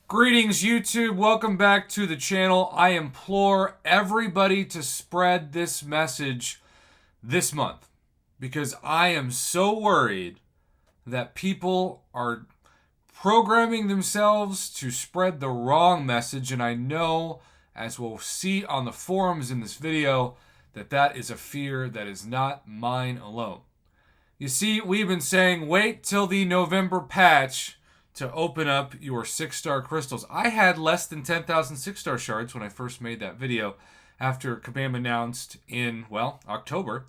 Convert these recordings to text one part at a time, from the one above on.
Greetings, YouTube. Welcome back to the channel. I implore everybody to spread this message this month because I am so worried that people are programming themselves to spread the wrong message. And I know, as we'll see on the forums in this video, that is a fear that is not mine alone. You see, we've been saying wait till the November patch to open up your 6-star crystals. I had less than 10,000 6-star shards when I first made that video after Kabam announced in, October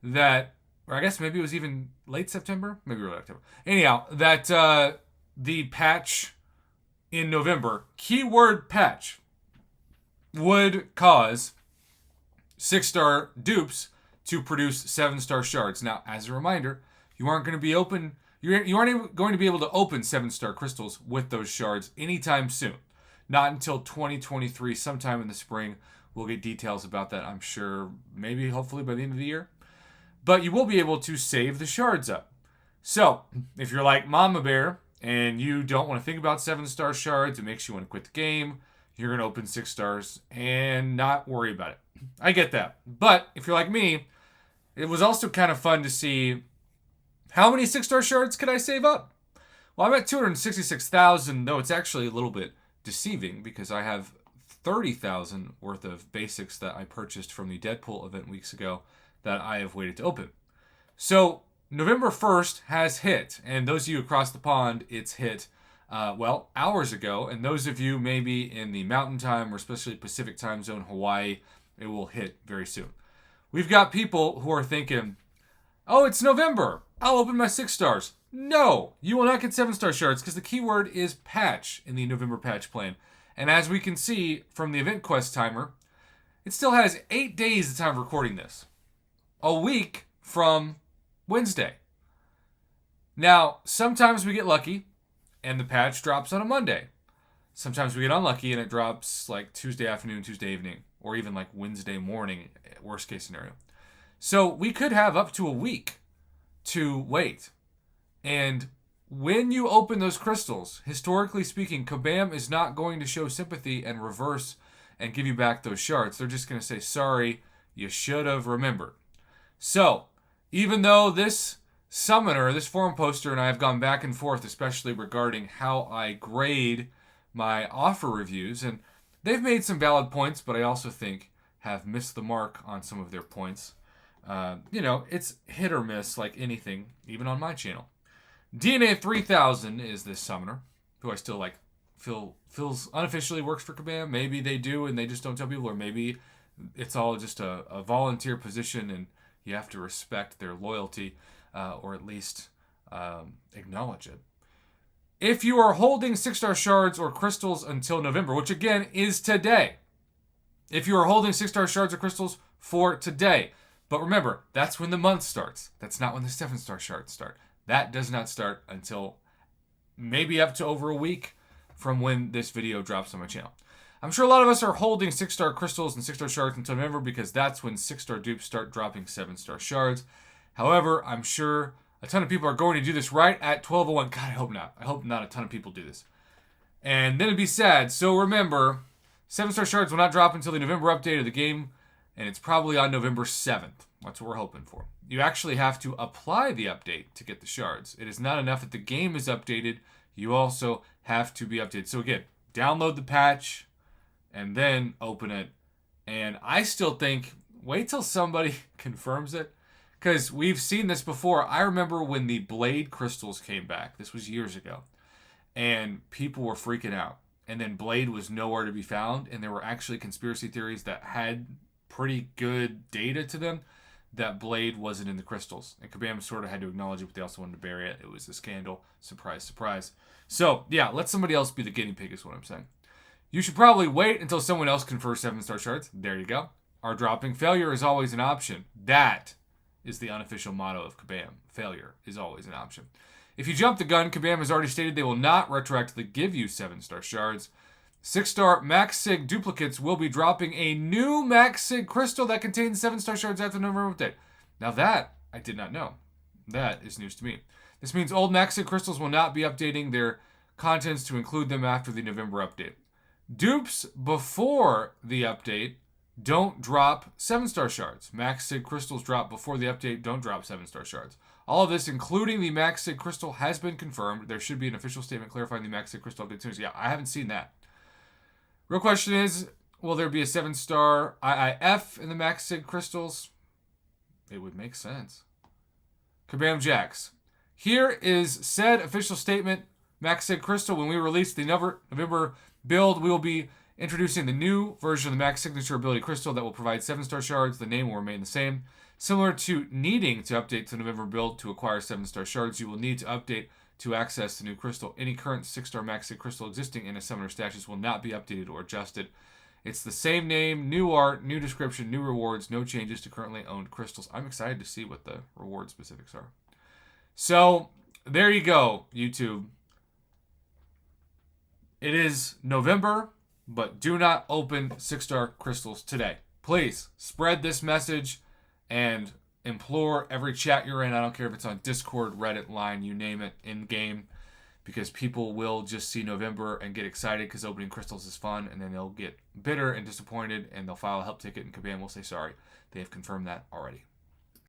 that, or I guess maybe it was even late September, maybe early October. Anyhow, that the patch in November, keyword patch, would cause 6-star dupes to produce 7-star shards. Now, as a reminder, you aren't going to be able to open 7-star crystals with those shards anytime soon. Not until 2023, sometime in the spring. We'll get details about that, I'm sure, maybe hopefully by the end of the year. But you will be able to save the shards up. So, if you're like Mama Bear and you don't want to think about 7-star shards, it makes you want to quit the game, you're going to open 6 stars and not worry about it. I get that. But if you're like me, it was also kind of fun to see how many 6-star shards could I save up? Well, I'm at 266,000, though it's actually a little bit deceiving because I have 30,000 worth of basics that I purchased from the Deadpool event weeks ago that I have waited to open. So November 1st has hit, and those of you across the pond, it's hit, hours ago. And those of you maybe in the Mountain Time or especially Pacific Time Zone, Hawaii, it will hit very soon. We've got people who are thinking, oh, it's November, I'll open my 6 stars. No, you will not get 7-star shards because the keyword is patch in the November patch plan. And as we can see from the event quest timer, it still has 8 days at the time of recording this. A week from Wednesday. Now, sometimes we get lucky and the patch drops on a Monday. Sometimes we get unlucky and it drops like Tuesday afternoon, Tuesday evening, or even like Wednesday morning, worst case scenario. So we could have up to a week to wait. And when you open those crystals, historically speaking, Kabam is not going to show sympathy and reverse and give you back those shards. They're just going to say, sorry, you should have remembered. So, even though this summoner, this forum poster, and I have gone back and forth, especially regarding how I grade my offer reviews, and they've made some valid points, but I also think have missed the mark on some of their points. It's hit or miss like anything, even on my channel. DNA 3000 is this summoner, who I still feels unofficially works for Kabam. Maybe they do and they just don't tell people, or maybe it's all just a volunteer position and you have to respect their loyalty, or at least acknowledge it. If you are holding 6-star shards or crystals until November, which again is today, if you are holding 6-star shards or crystals for today, but remember, that's when the month starts. That's not when the 7-star shards start. That does not start until maybe up to over a week from when this video drops on my channel. I'm sure a lot of us are holding 6-star crystals and 6-star shards until November because that's when 6-star dupes start dropping 7-star shards. However, I'm sure a ton of people are going to do this right at 12:01. God, I hope not. I hope not a ton of people do this. And then it'd be sad. So remember, 7-star shards will not drop until the November update of the game, and it's probably on November 7th. That's what we're hoping for. You actually have to apply the update to get the shards. It is not enough that the game is updated. You also have to be updated. So again, download the patch and then open it. And I still think, wait till somebody confirms it, because we've seen this before. I remember when the Blade crystals came back. This was years ago. And people were freaking out. And then Blade was nowhere to be found. And there were actually conspiracy theories that had pretty good data to them that Blade wasn't in the crystals. And Kabam sort of had to acknowledge it, but they also wanted to bury it. It was a scandal. Surprise, surprise. So, yeah, let somebody else be the guinea pig is what I'm saying. You should probably wait until someone else confers 7-star shards. There you go. Our dropping failure is always an option. That is the unofficial motto of Kabam. Failure is always an option. If you jump the gun, Kabam has already stated they will not retroactively give you 7-star shards. 6-star Max Sig duplicates will be dropping a new Max Sig crystal that contains 7-star shards after the November update. Now that I did not know. That is news to me. This means old Max Sig crystals will not be updating their contents to include them after the November update. Dupes before the update don't drop 7-star shards. Max Sig crystals drop before the update, don't drop 7-star shards. All of this, including the Max Sig crystal, has been confirmed. There should be an official statement clarifying the Max Sig crystal update soon. So yeah, I haven't seen that. Real question is, will there be a 7-star IIF in the Max Sig crystals? It would make sense. Kabam Jacks. Here is said official statement. Max Sig crystal, when we release the November build, we will be introducing the new version of the Max Signature Ability Crystal that will provide 7-star shards. The name will remain the same. Similar to needing to update to the November build to acquire 7-star shards, you will need to update to access the new crystal. Any current 6-star Max Sig crystal existing in a summoner stashes will not be updated or adjusted. It's the same name, new art, new description, new rewards, no changes to currently owned crystals. I'm excited to see what the reward specifics are. So, there you go, YouTube. It is November, but do not open 6-star crystals today. Please spread this message and implore every chat you're in. I don't care if it's on Discord, Reddit, Line, you name it, in-game, because people will just see November and get excited because opening crystals is fun, and then they'll get bitter and disappointed, and they'll file a help ticket, and Kabam will say sorry. They have confirmed that already.